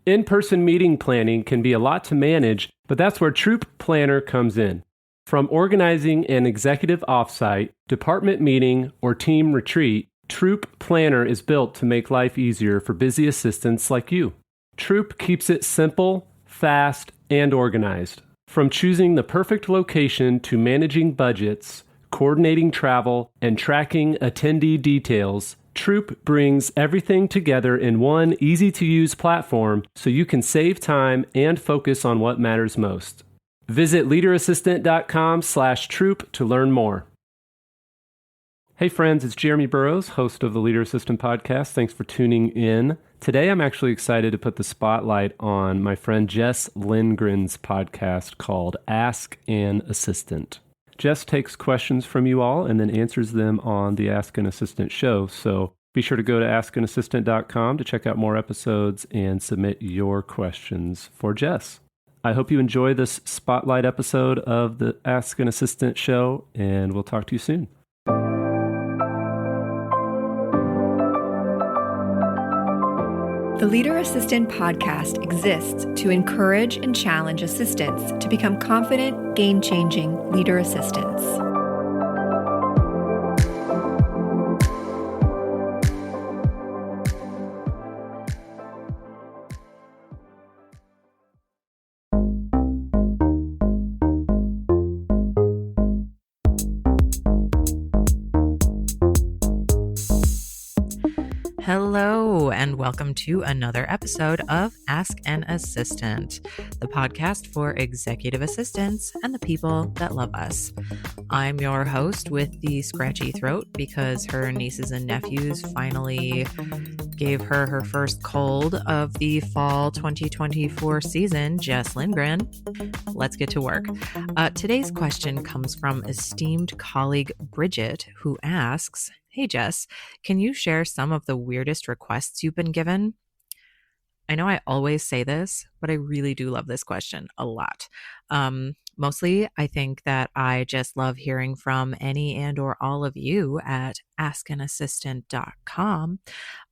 In-person meeting planning can be a lot to manage, but that's where Troop Planner comes in. From organizing an executive offsite, department meeting, or team retreat, Troop Planner is built to make life easier for busy assistants like you. Troop keeps it simple, fast, and organized. From choosing the perfect location to managing budgets, coordinating travel, and tracking attendee details, Troop brings everything together in one easy-to-use platform so you can save time and focus on what matters most. Visit leaderassistant.com/troop to learn more. Hey friends, it's Jeremy Burrows, host of the Leader Assistant Podcast. Thanks for tuning in. Today I'm actually excited to put the spotlight on my friend Jess Lindgren's podcast called Ask an Assistant. Jess takes questions from you all and then answers them on the Ask an Assistant show. So be sure to go to askanassistant.com to check out more episodes and submit your questions for Jess. I hope you enjoy this spotlight episode of the Ask an Assistant show, and we'll talk to you soon. The Leader Assistant podcast exists to encourage and challenge assistants to become confident, game-changing leader assistants. Hello, and welcome to another episode of Ask an Assistant, the podcast for executive assistants and the people that love us. I'm your host with the scratchy throat because her nieces and nephews finally gave her first cold of the fall 2024 season, Jess Lindgren. Let's get to work. Today's question comes from esteemed colleague Bridget, who asks, "Hey Jess, can you share some of the weirdest requests you've been given?" I know I always say this, but I really do love this question a lot. Mostly, I think that I just love hearing from any and or all of you at askanassistant.com.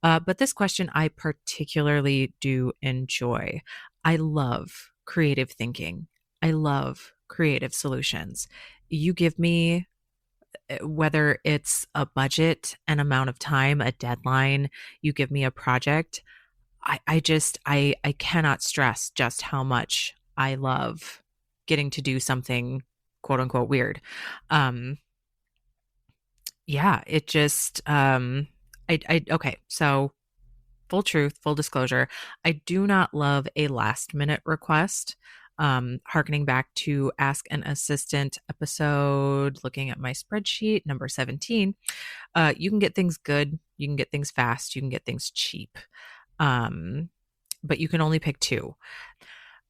But this question I particularly do enjoy. I love creative thinking. I love creative solutions. You give me, whether it's a budget, an amount of time, a deadline, you give me a project, I cannot stress just how much I love getting to do something quote unquote weird. It just, okay. So full truth, full disclosure, I do not love a last minute request. Harkening back to Ask an Assistant episode, looking at my spreadsheet, number 17, you can get things good, you can get things fast, you can get things cheap. But you can only pick two.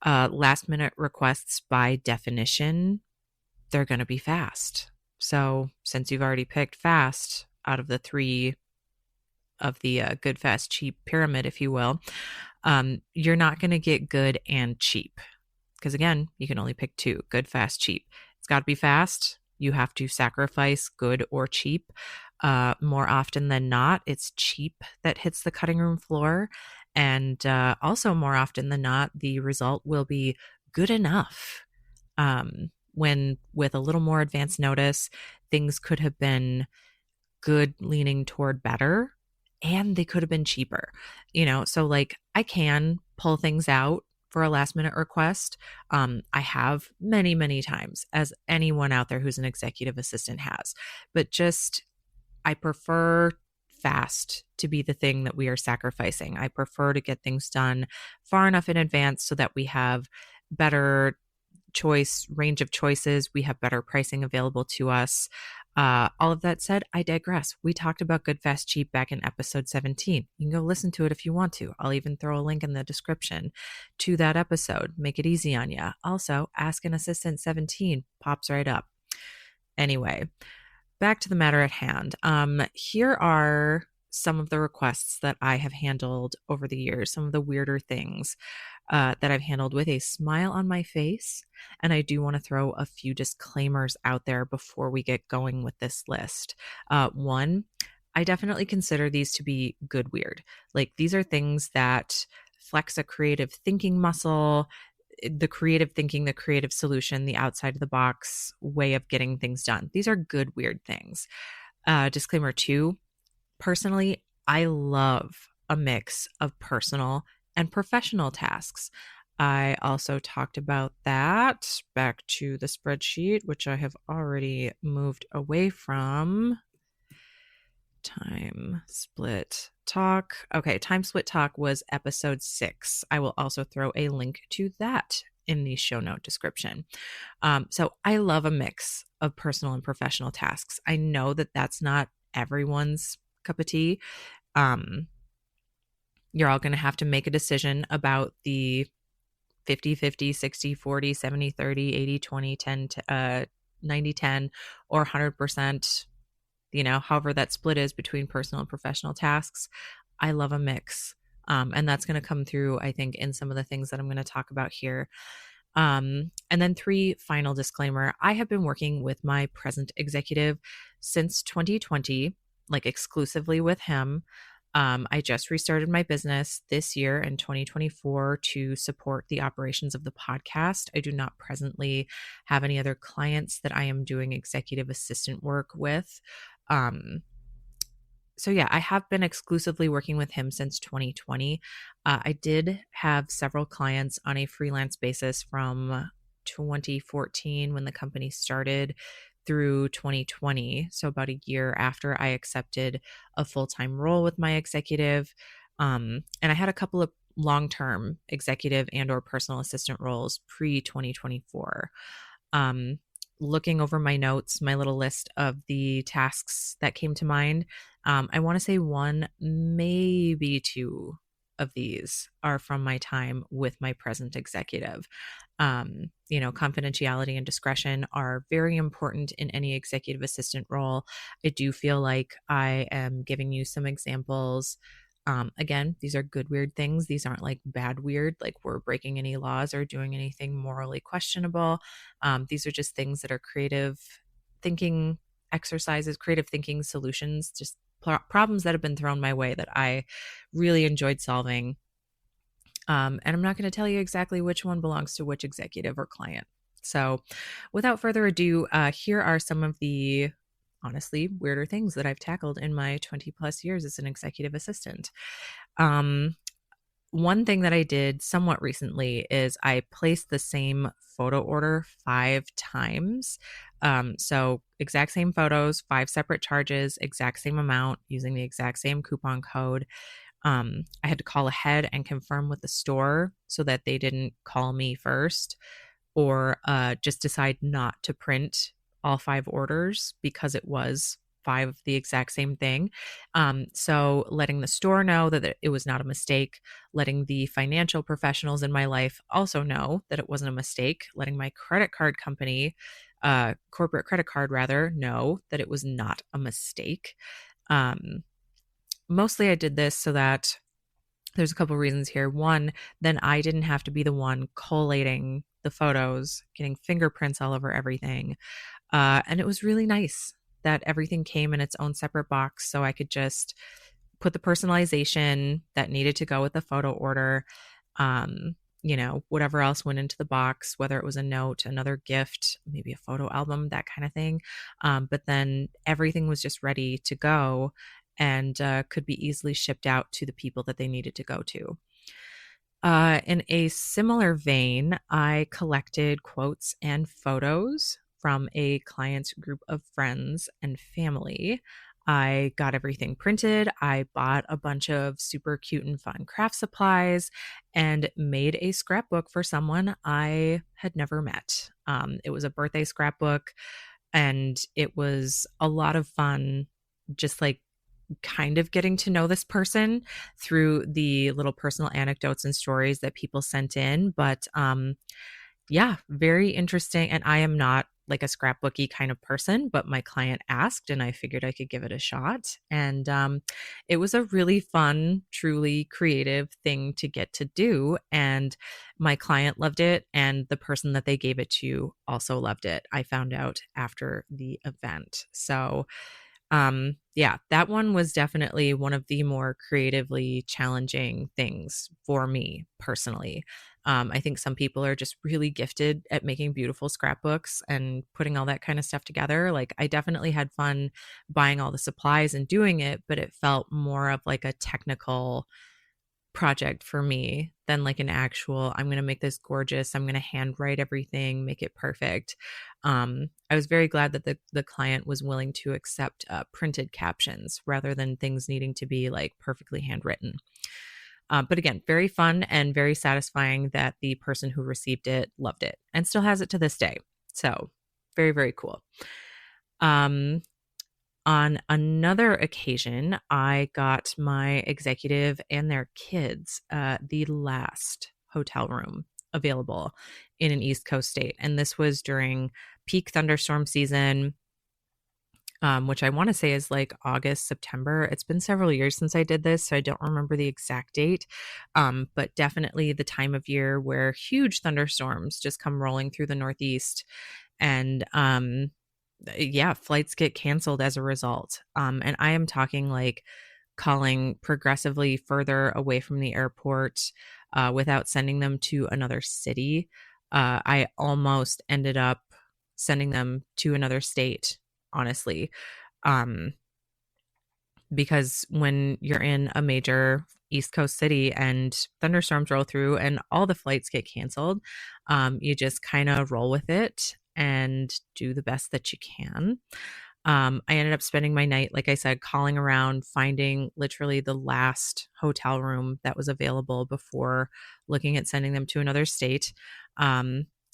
Last minute requests by definition, they're going to be fast. So since you've already picked fast out of the three of the good, fast, cheap pyramid, if you will, you're not going to get good and cheap. Because again, you can only pick two, good, fast, cheap. It's got to be fast. You have to sacrifice good or cheap. More often than not, it's cheap that hits the cutting room floor. And also more often than not, the result will be good enough. When with a little more advance notice, things could have been good leaning toward better, and they could have been cheaper. So like I can pull things out for a last minute request. I have many, many times, as anyone out there who's an executive assistant has, but just, I prefer fast to be the thing that we are sacrificing. I prefer to get things done far enough in advance so that we have better range of choices. We have better pricing available to us. All of that said, I digress. We talked about good, fast, cheap back in episode 17. You can go listen to it if you want to. I'll even throw a link in the description to that episode. Make it easy on you. Also, Ask an Assistant 17 pops right up. Anyway, back to the matter at hand. Here are some of the requests that I have handled over the years, some of the weirder things that I've handled with a smile on my face. And I do want to throw a few disclaimers out there before we get going with this list. One, I definitely consider these to be good weird. Like, these are things that flex a creative thinking muscle, the creative thinking, the creative solution, the outside of the box way of getting things done. These are good, weird things. Disclaimer 2, personally, I love a mix of personal and professional tasks. I also talked about that. Back to the spreadsheet, which I have already moved away from. Time split talk. Okay, time split talk was episode 6. I will also throw a link to that in the show note description. So I love a mix of personal and professional tasks. I know that that's not everyone's cup of tea. You're all going to have to make a decision about the 50-50, 60-40, 70-30, 80-20, 10 90-10, or 100%, however that split is between personal and professional tasks. I love a mix. And that's going to come through, I think, in some of the things that I'm going to talk about here. And then 3, final disclaimer. I have been working with my present executive since 2020, like exclusively with him. I just restarted my business this year in 2024 to support the operations of the podcast. I do not presently have any other clients that I am doing executive assistant work with. So yeah, I have been exclusively working with him since 2020. I did have several clients on a freelance basis from 2014 when the company started through 2020. So about a year after I accepted a full-time role with my executive. And I had a couple of long-term executive and or personal assistant roles pre-2024. Looking over my notes, my little list of the tasks that came to mind, I want to say 1, maybe 2 of these are from my time with my present executive. Confidentiality and discretion are very important in any executive assistant role. I do feel like I am giving you some examples. Again, these are good, weird things. These aren't like bad, weird, like we're breaking any laws or doing anything morally questionable. These are just things that are creative thinking exercises, creative thinking solutions, just problems that have been thrown my way that I really enjoyed solving. And I'm not going to tell you exactly which one belongs to which executive or client. So without further ado, here are some of the honestly weirder things that I've tackled in my 20 plus years as an executive assistant. One thing that I did somewhat recently is I placed the same photo order 5 times. So exact same photos, 5 separate charges, exact same amount, using the exact same coupon code. I had to call ahead and confirm with the store so that they didn't call me first or just decide not to print all 5 orders because it was 5 of the exact same thing. So letting the store know that it was not a mistake, letting the financial professionals in my life also know that it wasn't a mistake, letting my credit card company, corporate credit card rather, know that it was not a mistake. Mostly I did this so that there's a couple reasons here. One, then I didn't have to be the one collating the photos, getting fingerprints all over everything. And it was really nice that everything came in its own separate box so I could just put the personalization that needed to go with the photo order. Whatever else went into the box, whether it was a note, another gift, maybe a photo album, that kind of thing. But then everything was just ready to go and could be easily shipped out to the people that they needed to go to. In a similar vein, I collected quotes and photos from a client's group of friends and family. I got everything printed. I bought a bunch of super cute and fun craft supplies and made a scrapbook for someone I had never met. It was a birthday scrapbook, and it was a lot of fun, just like kind of getting to know this person through the little personal anecdotes and stories that people sent in. But yeah, very interesting. And I am not like a scrapbooky kind of person, but my client asked and I figured I could give it a shot. And it was a really fun, truly creative thing to get to do. And my client loved it. And the person that they gave it to also loved it. I found out after the event. So Yeah, that one was definitely one of the more creatively challenging things for me personally. I think some people are just really gifted at making beautiful scrapbooks and putting all that kind of stuff together. Like, I definitely had fun buying all the supplies and doing it, but it felt more of like a technical project for me than like an actual, I'm going to make this gorgeous, I'm going to handwrite everything, make it perfect. I was very glad that the client was willing to accept printed captions rather than things needing to be like perfectly handwritten. But again, very fun and very satisfying that the person who received it loved it and still has it to this day. So very, very cool. On another occasion, I got my executive and their kids the last hotel room available in an East Coast state. And this was during peak thunderstorm season, which I want to say is like August, September. It's been several years since I did this, so I don't remember the exact date, but definitely the time of year where huge thunderstorms just come rolling through the Northeast. And yeah, flights get canceled as a result. And I am talking like calling progressively further away from the airport without sending them to another city. I almost ended up sending them to another state, honestly. Because when you're in a major East Coast city and thunderstorms roll through and all the flights get canceled, you just kind of roll with it and do the best that you can. I ended up spending my night, like I said, calling around, finding literally the last hotel room that was available before looking at sending them to another state.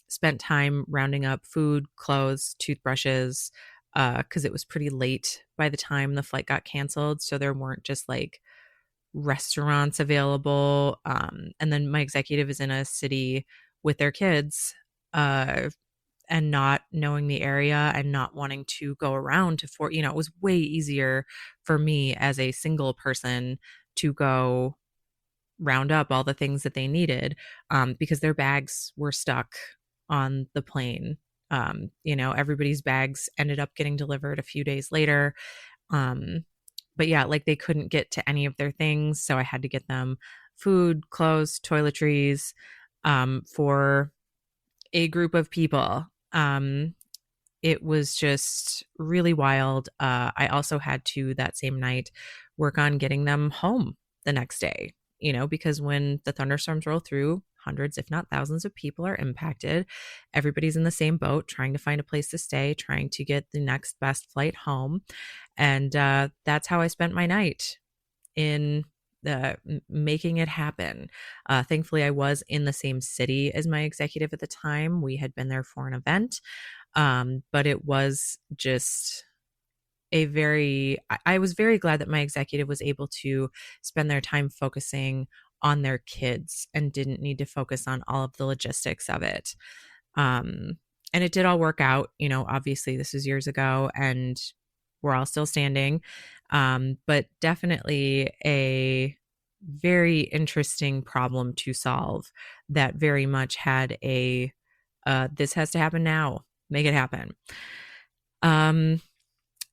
Spent time rounding up food, clothes, toothbrushes, because it was pretty late by the time the flight got canceled. So there weren't just like restaurants available. And then my executive is in a city with their kids. And not knowing the area and not wanting to go around it was way easier for me as a single person to go round up all the things that they needed, because their bags were stuck on the plane. Everybody's bags ended up getting delivered a few days later. But yeah, like they couldn't get to any of their things. So I had to get them food, clothes, toiletries, for a group of people. It was just really wild. I also had to that same night work on getting them home the next day, because when the thunderstorms roll through, hundreds, if not thousands of people are impacted. Everybody's in the same boat, trying to find a place to stay, trying to get the next best flight home. And that's how I spent my night, in making it happen. Thankfully, I was in the same city as my executive at the time. We had been there for an event, but it was just I was very glad that my executive was able to spend their time focusing on their kids and didn't need to focus on all of the logistics of it. And it did all work out. Obviously this is years ago and we're all still standing. But definitely a very interesting problem to solve that very much had this has to happen now, make it happen.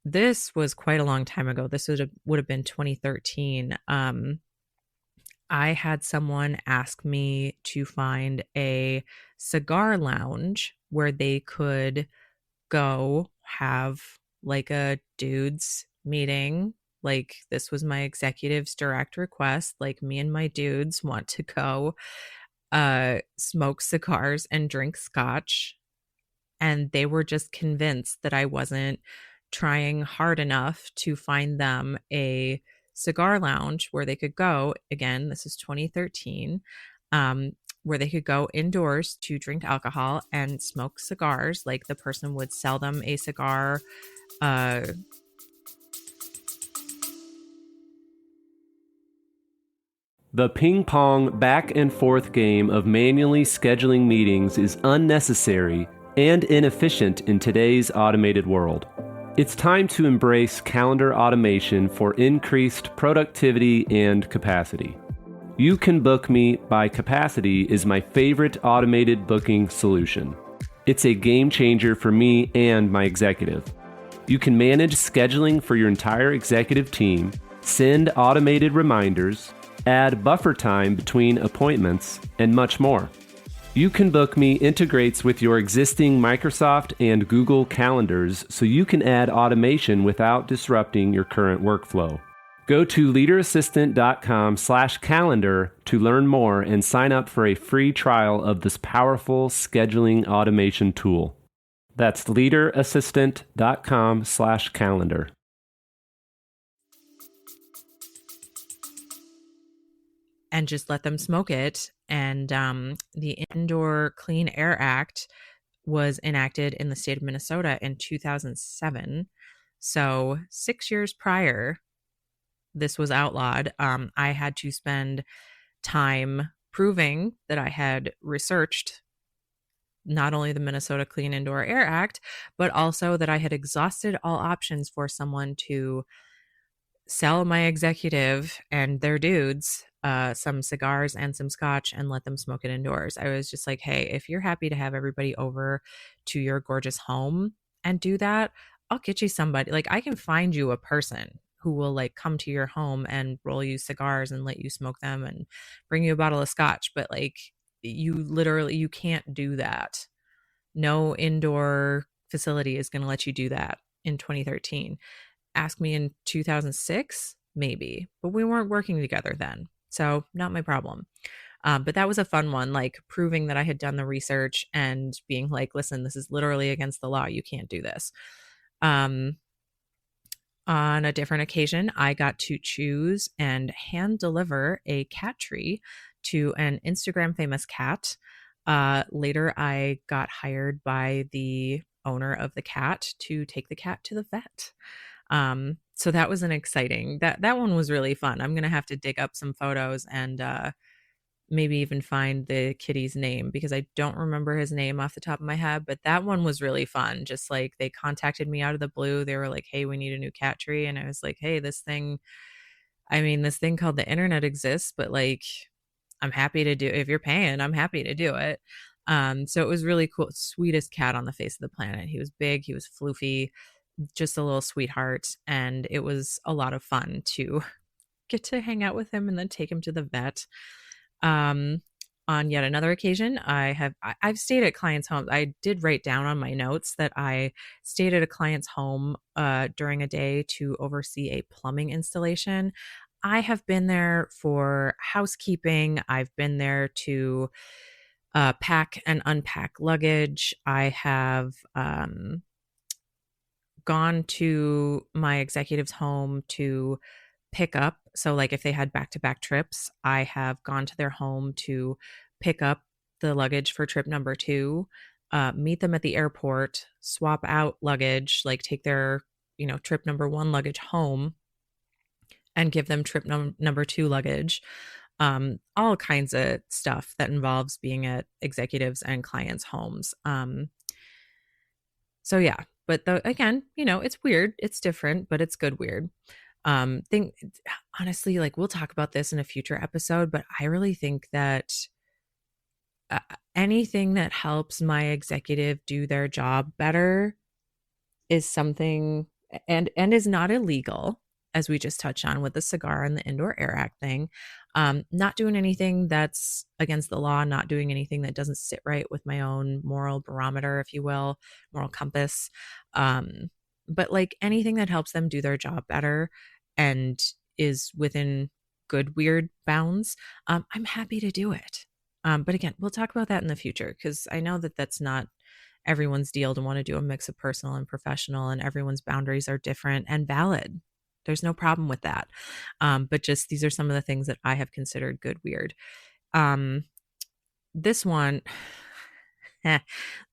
This was quite a long time ago. This would have been 2013. I had someone ask me to find a cigar lounge where they could go have like a dudes meeting. Like, this was my executive's direct request. Like, me and my dudes want to go smoke cigars and drink scotch. And they were just convinced that I wasn't trying hard enough to find them a cigar lounge where they could go. Again, this is 2013, where they could go indoors to drink alcohol and smoke cigars. Like, the person would sell them a cigar. The ping-pong back and forth game of manually scheduling meetings is unnecessary and inefficient in today's automated world. It's time to embrace calendar automation for increased productivity and capacity. You Can Book Me by Capacity is my favorite automated booking solution. It's a game changer for me and my executive. You can manage scheduling for your entire executive team, send automated reminders, add buffer time between appointments, and much more. You Can Book Me integrates with your existing Microsoft and Google calendars so you can add automation without disrupting your current workflow. Go to leaderassistant.com/calendar to learn more and sign up for a free trial of this powerful scheduling automation tool. That's leaderassistant.com/calendar. And just let them smoke it. And the Indoor Clean Air Act was enacted in the state of Minnesota in 2007. So 6 years prior, this was outlawed. I had to spend time proving that I had researched not only the Minnesota Clean Indoor Air Act, but also that I had exhausted all options for someone to sell my executive and their dudes some cigars and some scotch and let them smoke it indoors. I was just like, hey, if you're happy to have everybody over to your gorgeous home and do that, I'll get you somebody. Like, I can find you a person who will like come to your home and roll you cigars and let you smoke them and bring you a bottle of scotch. But like, you can't do that. No indoor facility is going to let you do that in 2013. Ask me in 2006, maybe, but we weren't working together then. So not my problem. But that was a fun one, like proving that I had done the research and being like, listen, this is literally against the law. You can't do this. On a different occasion, I got to choose and hand deliver a cat tree to an Instagram famous cat. Later, I got hired by the owner of the cat to take the cat to the vet. So that was an exciting, that one was really fun. I'm going to have to dig up some photos and, maybe even find the kitty's name because I don't remember his name off the top of my head, but that one was really fun. Just like they contacted me out of the blue. They were like, hey, we need a new cat tree. And I was like, hey, this thing called the internet exists, but like, I'm happy to do, if you're paying, I'm happy to do it. So it was really cool. Sweetest cat on the face of the planet. He was big, he was floofy, just a little sweetheart. And it was a lot of fun to get to hang out with him and then take him to the vet. On yet another occasion, I've stayed at clients' homes. I did write down on my notes that I stayed at a client's home during a day to oversee a plumbing installation. I have been there for housekeeping. I've been there to pack and unpack luggage. I have gone to my executive's home to pick up. So like if they had back-to-back trips, I have gone to their home to pick up the luggage for trip number 2, meet them at the airport, swap out luggage, like take their, trip number 1 luggage home and give them trip number 2 luggage. All kinds of stuff that involves being at executives and clients' homes. So yeah, but again, it's weird, it's different, but it's good weird. Honestly, like we'll talk about this in a future episode, but I really think that anything that helps my executive do their job better is something and is not illegal, as we just touched on with the cigar and the Indoor Air Act thing. Not doing anything that's against the law, not doing anything that doesn't sit right with my own moral barometer, if you will, moral compass. But like anything that helps them do their job better and is within good, weird bounds, I'm happy to do it. But again, we'll talk about that in the future because I know that that's not everyone's deal to want to do a mix of personal and professional, and everyone's boundaries are different and valid. There's no problem with that. But just these are some of the things that I have considered good, weird. This one,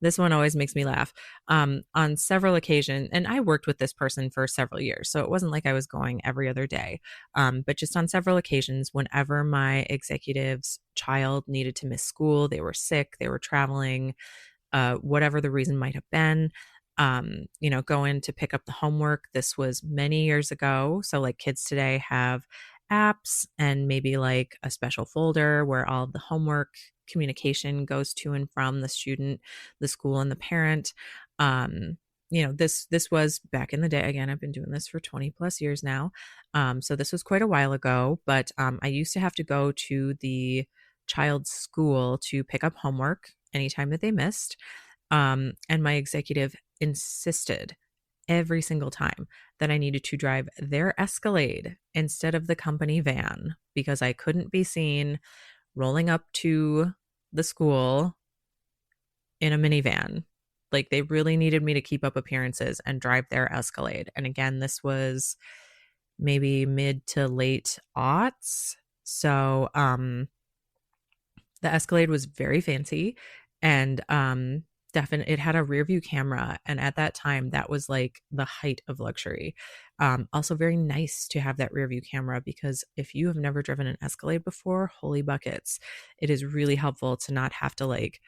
this one always makes me laugh. On several occasions, and I worked with this person for several years, so it wasn't like I was going every other day. But just on several occasions, whenever my executive's child needed to miss school, they were sick, they were traveling, whatever the reason might have been, go in to pick up the homework. This was many years ago. So like kids today have apps and maybe like a special folder where all of the homework communication goes to and from the student, the school, and the parent. this was back in the day. Again, I've been doing this for 20 plus years now. So this was quite a while ago, but I used to have to go to the child's school to pick up homework anytime that they missed. And my executive insisted every single time that I needed to drive their Escalade instead of the company van because I couldn't be seen rolling up to the school in a minivan. Like they really needed me to keep up appearances and drive their Escalade. And again, this was maybe mid to late aughts. So the Escalade was very fancy and it had a rear view camera. And at that time, that was like the height of luxury. Also very nice to have that rear view camera because if you have never driven an Escalade before, holy buckets, it is really helpful to not have to like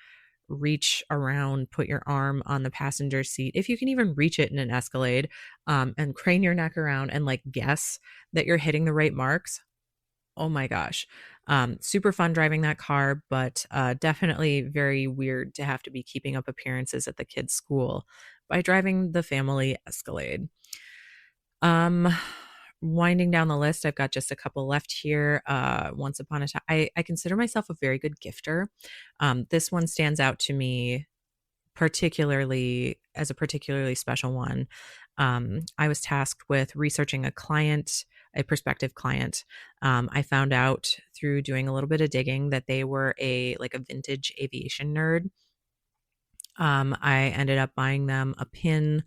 reach around, put your arm on the passenger seat, if you can even reach it in an Escalade, and crane your neck around and like guess that you're hitting the right marks. Oh my gosh. Super fun driving that car, but definitely very weird to have to be keeping up appearances at the kids' school by driving the family Escalade. Winding down the list, I've got just a couple left here. Once upon a time, I consider myself a very good gifter. This one stands out to me particularly as a particularly special one. I was tasked with researching a prospective client. I found out through doing a little bit of digging that they were a vintage aviation nerd. I ended up buying them a pin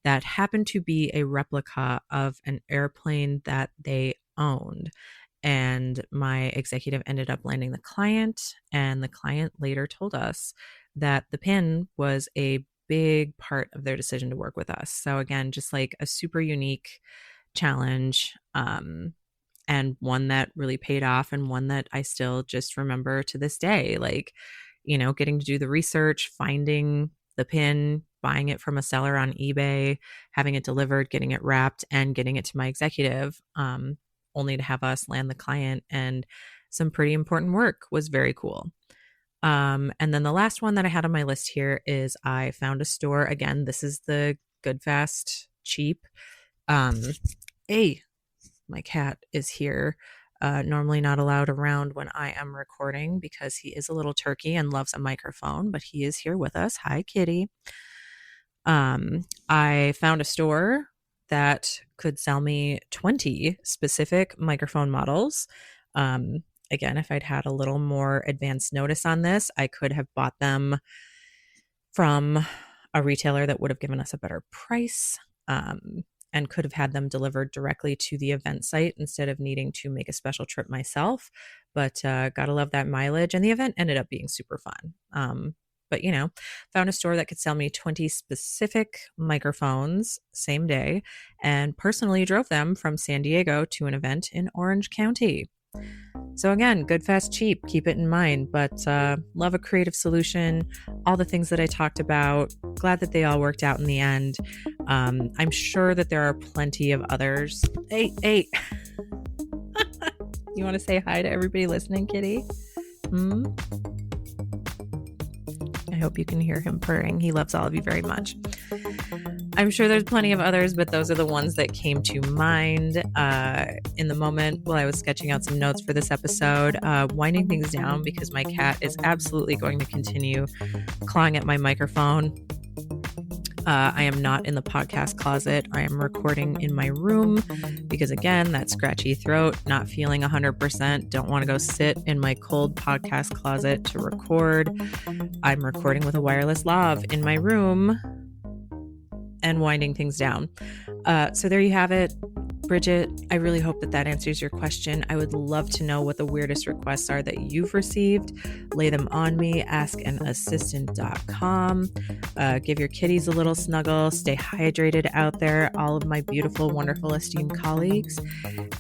that happened to be a replica of an airplane that they owned. And my executive ended up landing the client, and the client later told us that the pin was a big part of their decision to work with us. So again, just like a super unique challenge, and one that really paid off, and one that I still just remember to this day. Like, getting to do the research, finding the pin, buying it from a seller on eBay, having it delivered, getting it wrapped, and getting it to my executive, only to have us land the client and some pretty important work was very cool. And then the last one that I had on my list here is I found a store. Again, this is the good, fast, cheap. Hey, my cat is here. Normally not allowed around when I am recording because he is a little turkey and loves a microphone, but he is here with us. Hi, kitty. I found a store that could sell me 20 specific microphone models. Again, if I'd had a little more advance notice on this, I could have bought them from a retailer that would have given us a better price, and could have had them delivered directly to the event site instead of needing to make a special trip myself. But gotta love that mileage. And the event ended up being super fun. But, found a store that could sell me 20 specific microphones same day, and personally drove them from San Diego to an event in Orange County. So again, good, fast, cheap, keep it in mind, but love a creative solution, all the things that I talked about. Glad that they all worked out in the end. I'm sure that there are plenty of others. Hey. You want to say hi to everybody listening, kitty? I hope you can hear him purring. He loves all of you very much. I'm sure there's plenty of others, but those are the ones that came to mind in the moment while I was sketching out some notes for this episode. Winding things down because my cat is absolutely going to continue clawing at my microphone. I am not in the podcast closet. I am recording in my room because, again, that scratchy throat, not feeling 100%, don't want to go sit in my cold podcast closet to record. I'm recording with a wireless lav in my room and winding things down. So there you have it. Bridget, I really hope that answers your question. I would love to know what the weirdest requests are that you've received. Lay them on me, askanassistant.com. Give your kitties a little snuggle. Stay hydrated out there, all of my beautiful, wonderful, esteemed colleagues.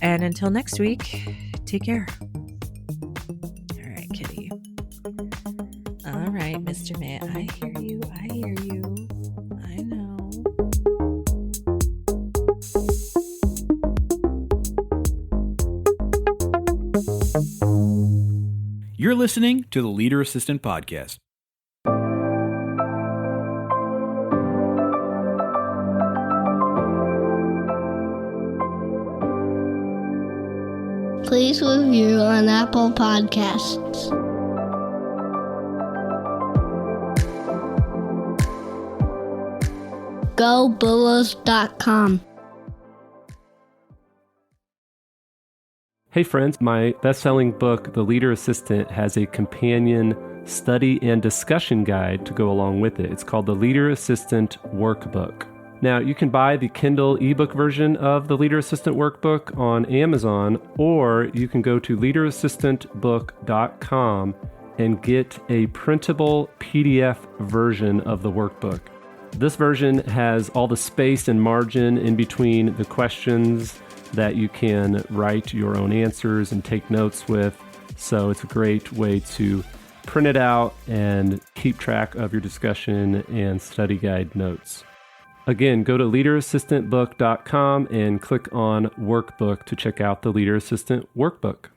And until next week, take care. All right, kitty. All right, Mr. Man, I hear you. I know. You're listening to the Leader Assistant Podcast. please review on Apple Podcasts. GoBulls.com. Hey friends, my best-selling book, The Leader Assistant, has a companion study and discussion guide to go along with it. It's called The Leader Assistant Workbook. Now, you can buy the Kindle ebook version of the Leader Assistant Workbook on Amazon, or you can go to leaderassistantbook.com and get a printable PDF version of the workbook. This version has all the space and margin in between the questions that you can write your own answers and take notes with. So it's a great way to print it out and keep track of your discussion and study guide notes. Again, go to leaderassistantbook.com and click on Workbook to check out the Leader Assistant Workbook.